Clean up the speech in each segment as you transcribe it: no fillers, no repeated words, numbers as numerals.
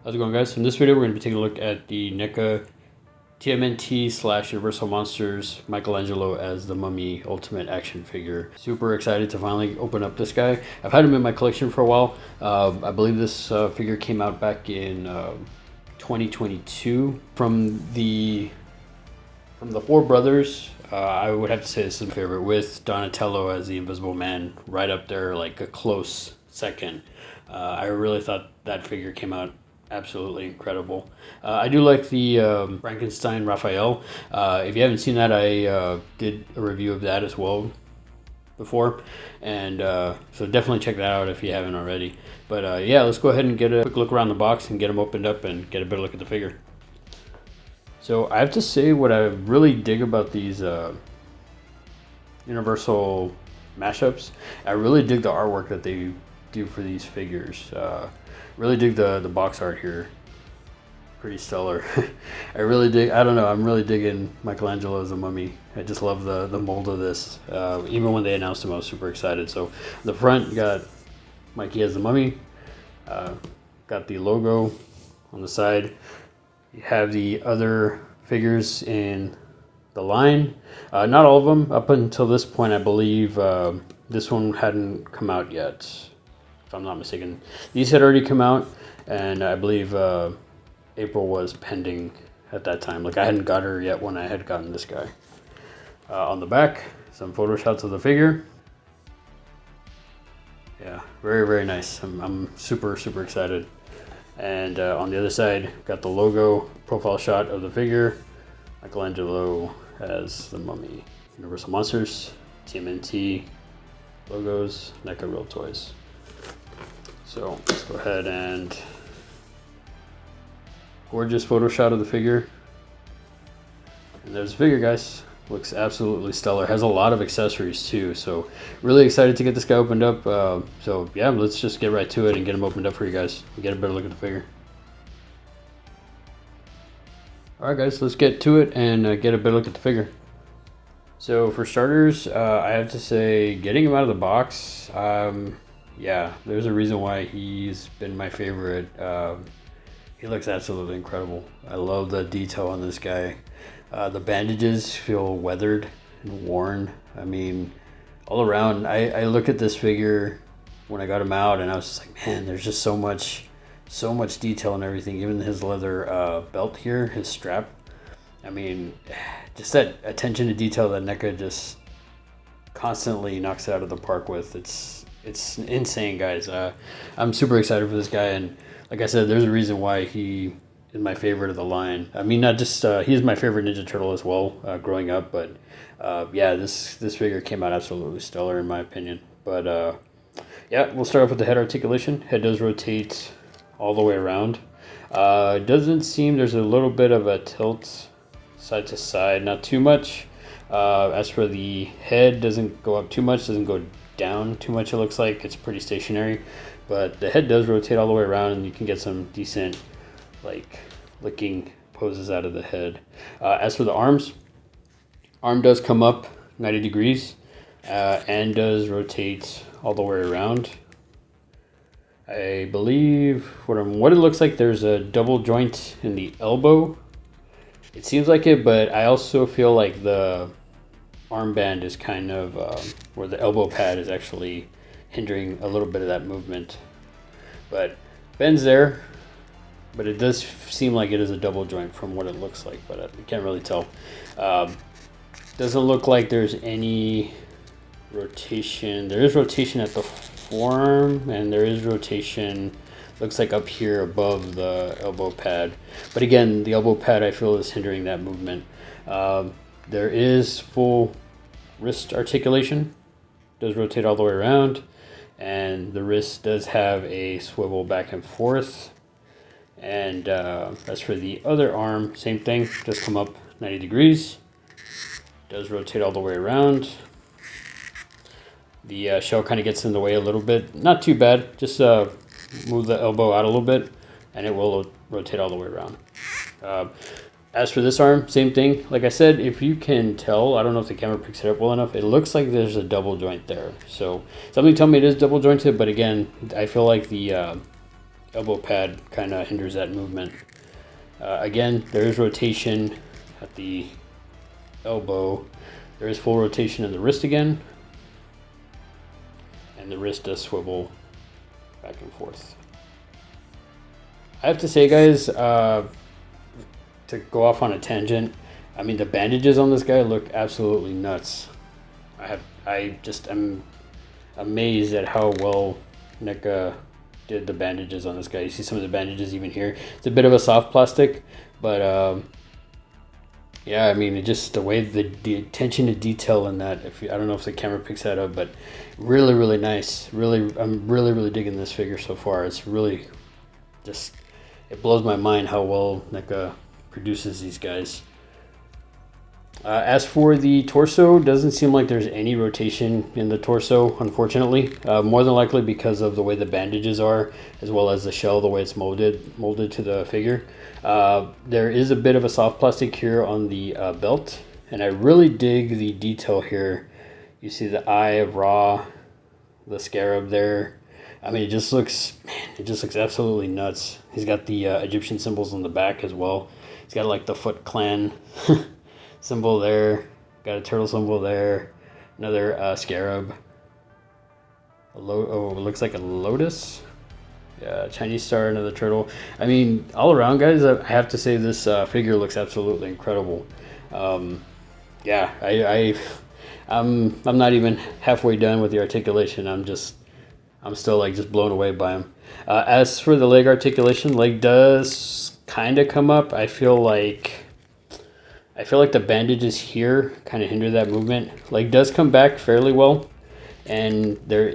How's it going, guys? In this video, we're going to be taking a look at the NECA TMNT / Universal Monsters Michelangelo as the Mummy Ultimate action figure. Super excited to finally open up this guy. I've had him in my collection for a while. I believe this figure came out back in 2022. From the four brothers, I would have to say this is my favorite, with Donatello as the Invisible Man right up there, like a close second. I really thought that figure came out absolutely incredible. I do like the Frankenstein Raphael. If you haven't seen that, I did a review of that as well before, and so definitely check that out if you haven't already. But yeah, let's go ahead and get a quick look around the box and get them opened up and get a better look at the figure. So I have to say, what I really dig about these Universal mashups, I really dig the artwork that they do for these figures. Really dig the box art here. Pretty stellar. I really dig, I don't know, I'm really digging Michelangelo as a mummy. I just love the mold of this. Even when they announced him, I was super excited. So the front, you got Mikey as the mummy. Got the logo on the side. You have the other figures in the line. Not all of them. Up until this point, I believe this one hadn't come out yet, if I'm not mistaken. These had already come out, and I believe April was pending at that time. Like, I hadn't got her yet when I had gotten this guy. On the back, some photo shots of the figure. Yeah, very, very nice. I'm super, super excited. And on the other side, got the logo profile shot of the figure. Michelangelo as the Mummy. Universal Monsters, TMNT, logos, NECA Real Toys. So let's go ahead and gorgeous photo shot of the figure. And there's the figure, guys. Looks absolutely stellar. Has a lot of accessories too. So really excited to get this guy opened up. So yeah, let's just get right to it and get him opened up for you guys and get a better look at the figure. All right, guys, let's get to it and get a better look at the figure. So for starters, I have to say, getting him out of the box, yeah, there's a reason why he's been my favorite. He looks absolutely incredible. I love the detail on this guy. The bandages feel weathered and worn. I mean, all around, I look at this figure when I got him out, and I was just like, man, there's just so much detail and everything. Even his leather belt here, his strap. I mean, just that attention to detail that NECA just constantly knocks it out of the park with. It's insane, guys. I'm super excited for this guy, and like I said, there's a reason why he is my favorite of the line. I mean, not just he's my favorite Ninja Turtle as well, growing up, but yeah, this figure came out absolutely stellar in my opinion. But yeah, we'll start off with the head articulation. Head does rotate all the way around. It doesn't seem, there's a little bit of a tilt side to side, not too much. As for the head, doesn't go up too much, doesn't go down too much. It looks like it's pretty stationary, but the head does rotate all the way around, and you can get some decent like licking poses out of the head. As for the arm does come up 90 degrees and does rotate all the way around. I believe what it looks like, there's a double joint in the elbow. It seems like it, but I also feel like the armband is kind of where the elbow pad is actually hindering a little bit of that movement. But bends there, but it does seem like it is a double joint from what it looks like, but I can't really tell. Doesn't look like there's any rotation. There is rotation at the forearm, and there is rotation, looks like up here above the elbow pad. But again, the elbow pad I feel is hindering that movement. There is full wrist articulation, does rotate all the way around, and the wrist does have a swivel back and forth. And as for the other arm, same thing, does come up 90 degrees, does rotate all the way around. The shell kind of gets in the way a little bit, not too bad, just move the elbow out a little bit and it will rotate all the way around. As for this arm, same thing. Like I said, if you can tell, I don't know if the camera picks it up well enough, it looks like there's a double joint there. So something tell me it is double jointed, but again, I feel like the elbow pad kind of hinders that movement. Again, there is rotation at the elbow. There is full rotation in the wrist again. And the wrist does swivel back and forth. I have to say, guys, to go off on a tangent, I mean, the bandages on this guy look absolutely nuts. I just am amazed at how well NECA did the bandages on this guy. You see some of the bandages even here. It's a bit of a soft plastic, but yeah, I mean, it just the way the attention to detail in that. I don't know if the camera picks that up, but really nice. I'm really digging this figure so far. It's really just, it blows my mind how well NECA produces these guys. As for the torso, doesn't seem like there's any rotation in the torso, unfortunately. More than likely because of the way the bandages are, as well as the shell, the way it's molded to the figure. There is a bit of a soft plastic here on the belt, and I really dig the detail here. You see the eye of Ra, the scarab there. I mean, it just looks absolutely nuts. He's got the Egyptian symbols on the back as well. He's got like the Foot Clan symbol there, got a turtle symbol there, another scarab. It looks like a lotus. Yeah, Chinese star, another turtle. I mean, all around, guys, I have to say this figure looks absolutely incredible. Yeah, I'm not even halfway done with the articulation. I'm still like just blown away by him. As for the leg articulation, leg does kind of come up. I feel like the bandages here kind of hinder that movement. Leg does come back fairly well, and there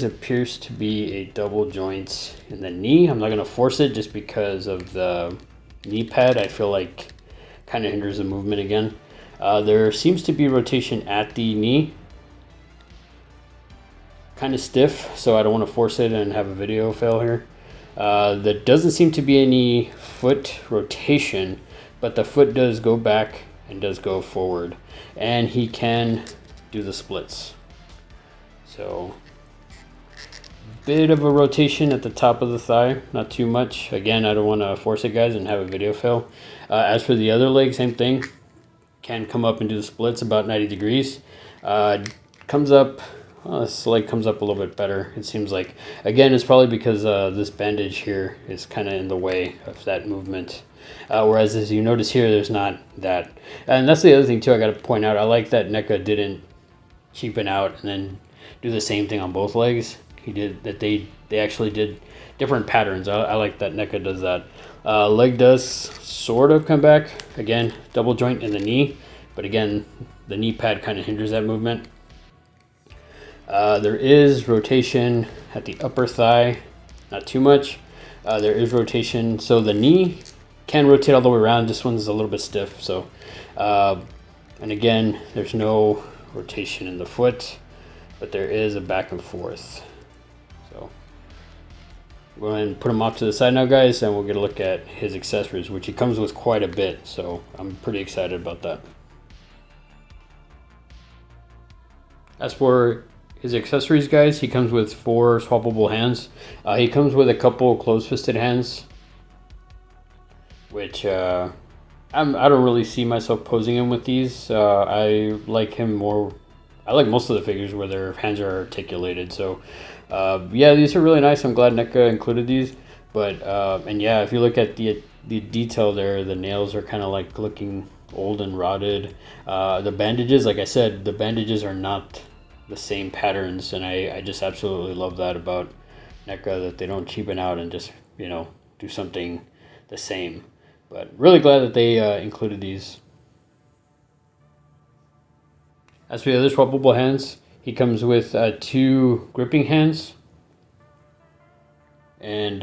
appears to be a double joint in the knee. I'm not gonna force it just because of the knee pad. I feel like kind of hinders the movement again. There seems to be rotation at the knee, kind of stiff, so I don't want to force it and have a video fail here. There doesn't seem to be any foot rotation, but the foot does go back and does go forward, and he can do the splits. So bit of a rotation at the top of the thigh, not too much. Again, I don't want to force it, guys, and have a video fail. As for the other leg, same thing. Can come up and do the splits about 90 degrees. Comes up, this leg comes up a little bit better, it seems like. Again, it's probably because this bandage here is kind of in the way of that movement. Whereas as you notice here, there's not that. And that's the other thing too I got to point out. I like that NECA didn't cheapen out and then do the same thing on both legs. They actually did different patterns. I like that NECA does that. Leg does sort of come back. Again, double joint in the knee, but again, the knee pad kind of hinders that movement. There is rotation at the upper thigh, not too much. There is rotation, so the knee can rotate all the way around. This one's a little bit stiff, so and again, there's no rotation in the foot, but there is a back and forth. So go ahead and put him off to the side now, guys, and we'll get a look at his accessories, which he comes with quite a bit, so I'm pretty excited about that. As for his accessories, guys, he comes with 4 swappable hands. He comes with a couple closed-fisted hands, which I don't really see myself posing him with these. I like him more. I like most of the figures where their hands are articulated. So yeah, these are really nice. I'm glad NECA included these. But and yeah, if you look at the detail there, the nails are kind of like looking old and rotted. The bandages, like I said, the bandages are not the same patterns, and I just absolutely love that about NECA, that they don't cheapen out and just, you know, do something the same. But really glad that they included these. As for the other swappable hands, he comes with 2 gripping hands, and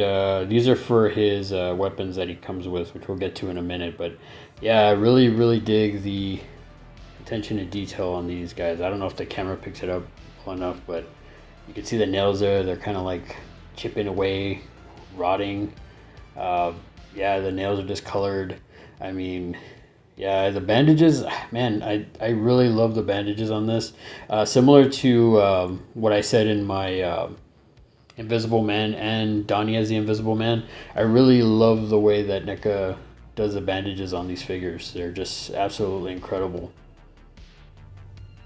these are for his weapons that he comes with, which we'll get to in a minute. But yeah, I really dig the attention to detail on these guys. I don't know if the camera picks it up well enough, but you can see the nails there. They're kind of like chipping away, rotting. Yeah, the nails are discolored. I mean, yeah, the bandages, man, I really love the bandages on this. Similar to what I said in my Invisible Man and Donnie as the Invisible Man. I really love the way that NECA does the bandages on these figures. They're just absolutely incredible.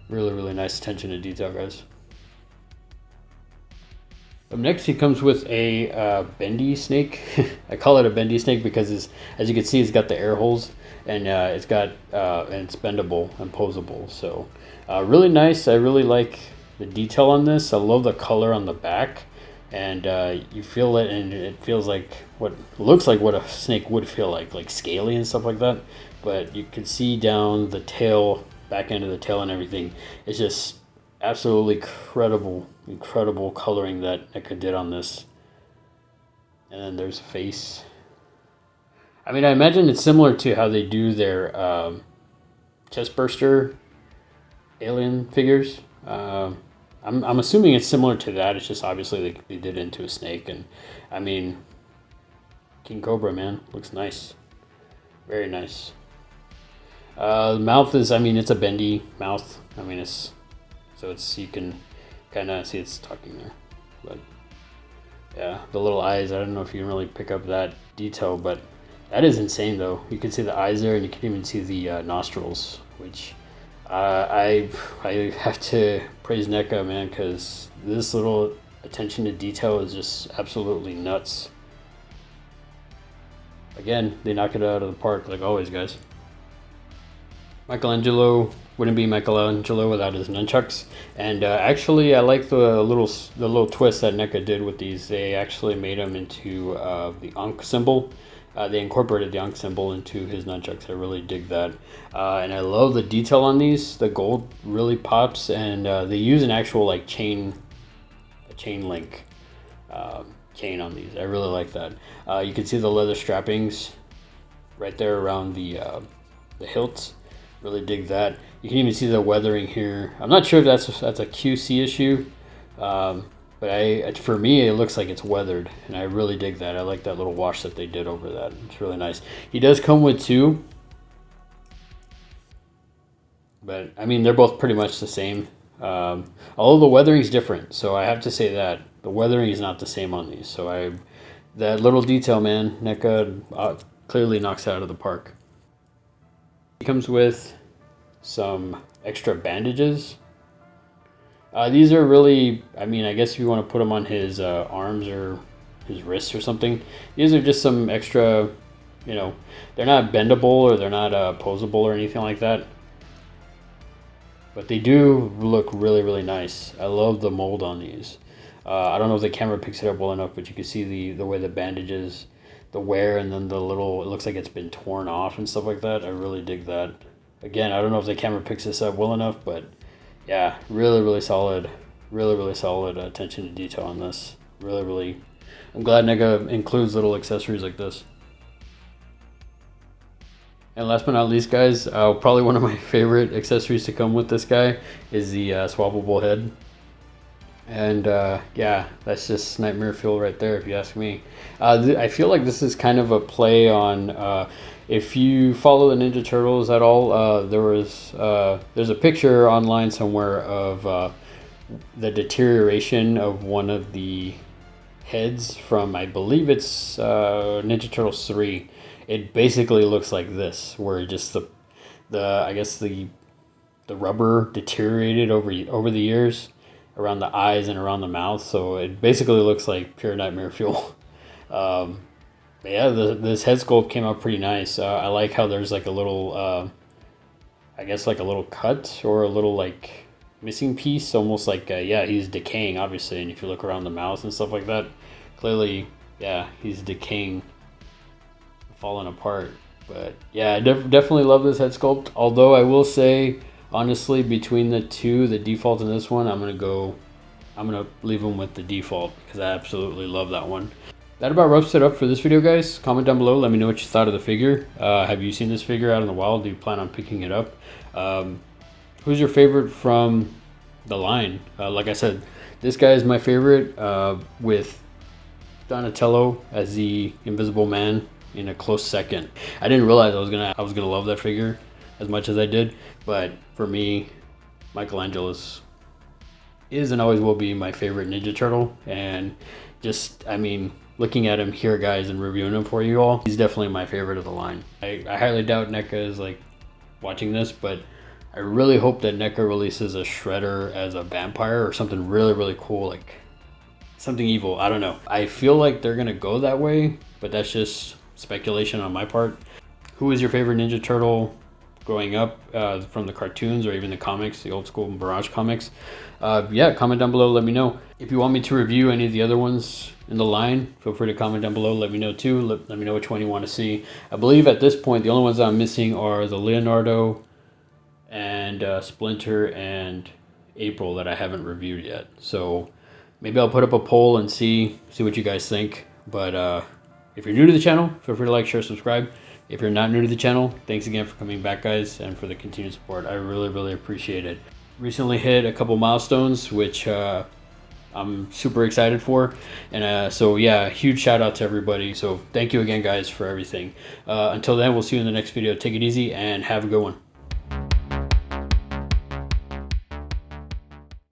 Really, really nice attention to detail, guys. Up next, he comes with a bendy snake. I call it a bendy snake because, as you can see, it's got the air holes, and it's bendable and posable. So really nice. I really like the detail on this. I love the color on the back, and you feel it, and it feels like what looks like what a snake would feel like scaly and stuff like that. But you can see down the tail, back end of the tail and everything. It's just absolutely incredible coloring that NECA did on this. And then there's a face. I mean, I imagine it's similar to how they do their chest burster alien figures. I'm assuming it's similar to that. It's just obviously they did it into a snake. And I mean, King Cobra, man, looks nice. Very nice. The mouth is, I mean, it's a bendy mouth. I mean, it's, so it's, you can kind of see it's tucking there. But yeah, the little eyes, I don't know if you can really pick up that detail, but that is insane though. You can see the eyes there, and you can even see the nostrils, which I have to praise NECA, man, because this little attention to detail is just absolutely nuts. Again, they knock it out of the park like always, guys. Michelangelo wouldn't be Michelangelo without his nunchucks, and actually I like the little twist that NECA did with these. They actually made them into the Ankh symbol. They incorporated the Ankh symbol into his nunchucks. I really dig that, and I love the detail on these. The gold really pops, and they use an actual like chain link chain on these. I really like that. You can see the leather strappings right there around the hilts. Really dig that. You can even see the weathering here. I'm not sure if that's a QC issue, but for me it looks like it's weathered, and I really dig that. I like that little wash that they did over that. It's really nice. He does come with two, but I mean they're both pretty much the same. Although the weathering is different, so I have to say that the weathering is not the same on these. So that little detail, man, NECA clearly knocks it out of the park. He comes with some extra bandages. These are really, I mean, I guess if you want to put them on his arms or his wrists or something, these are just some extra, you know, they're not bendable or they're not posable or anything like that. But they do look really, really nice. I love the mold on these. I don't know if the camera picks it up well enough, but you can see the way the bandages, the wear, and then the little, it looks like it's been torn off and stuff like that. I really dig that. Again, I don't know if the camera picks this up well enough, but yeah, really, really solid. Really, really solid attention to detail on this. Really, I'm glad NECA includes little accessories like this. And last but not least, guys, probably one of my favorite accessories to come with this guy is the swappable head. And yeah, that's just nightmare fuel right there, if you ask me. I feel like this is kind of a play on, if you follow the Ninja Turtles at all, there's a picture online somewhere of the deterioration of one of the heads from, I believe it's Ninja Turtles 3. It basically looks like this, where just I guess the rubber deteriorated over the years around the eyes and around the mouth, so it basically looks like pure nightmare fuel. But yeah, this head sculpt came out pretty nice. I like how there's like a little, I guess like a little cut or a little like missing piece, almost like yeah, he's decaying obviously, and if you look around the mouth and stuff like that, clearly yeah, he's decaying, falling apart. But yeah, I definitely love this head sculpt, although I will say honestly, between the two, the default and this one, I'm gonna leave them with the default because I absolutely love that one. That about wraps it up for this video, guys. Comment down below, let me know what you thought of the figure. Have you seen this figure out in the wild? Do you plan on picking it up? Who's your favorite from the line? Like I said, this guy is my favorite, with Donatello as the Invisible Man in a close second. I didn't realize I was gonna love that figure as much as I did, but for me, Michelangelo's is and always will be my favorite Ninja Turtle. And just, I mean, looking at him here, guys, and reviewing him for you all, he's definitely my favorite of the line. I highly doubt NECA is like watching this, but I really hope that NECA releases a Shredder as a vampire or something really cool, like something evil. I don't know. I feel like they're gonna go that way, but that's just speculation on my part. Who is your favorite Ninja Turtle growing up, from the cartoons or even the comics, the old school Barrage comics? Yeah, comment down below, let me know. If you want me to review any of the other ones in the line, feel free to comment down below, let me know too. Let me know which one you want to see. I believe at this point the only ones I'm missing are the Leonardo and Splinter and April that I haven't reviewed yet. So maybe I'll put up a poll and see what you guys think. But if you're new to the channel, feel free to like, share, subscribe. If you're not new to the channel, thanks again for coming back, guys, and for the continued support. I really appreciate it. Recently hit a couple milestones, which I'm super excited for. And so yeah, huge shout out to everybody. So thank you again, guys, for everything. Until then, we'll see you in the next video. Take it easy and have a good one.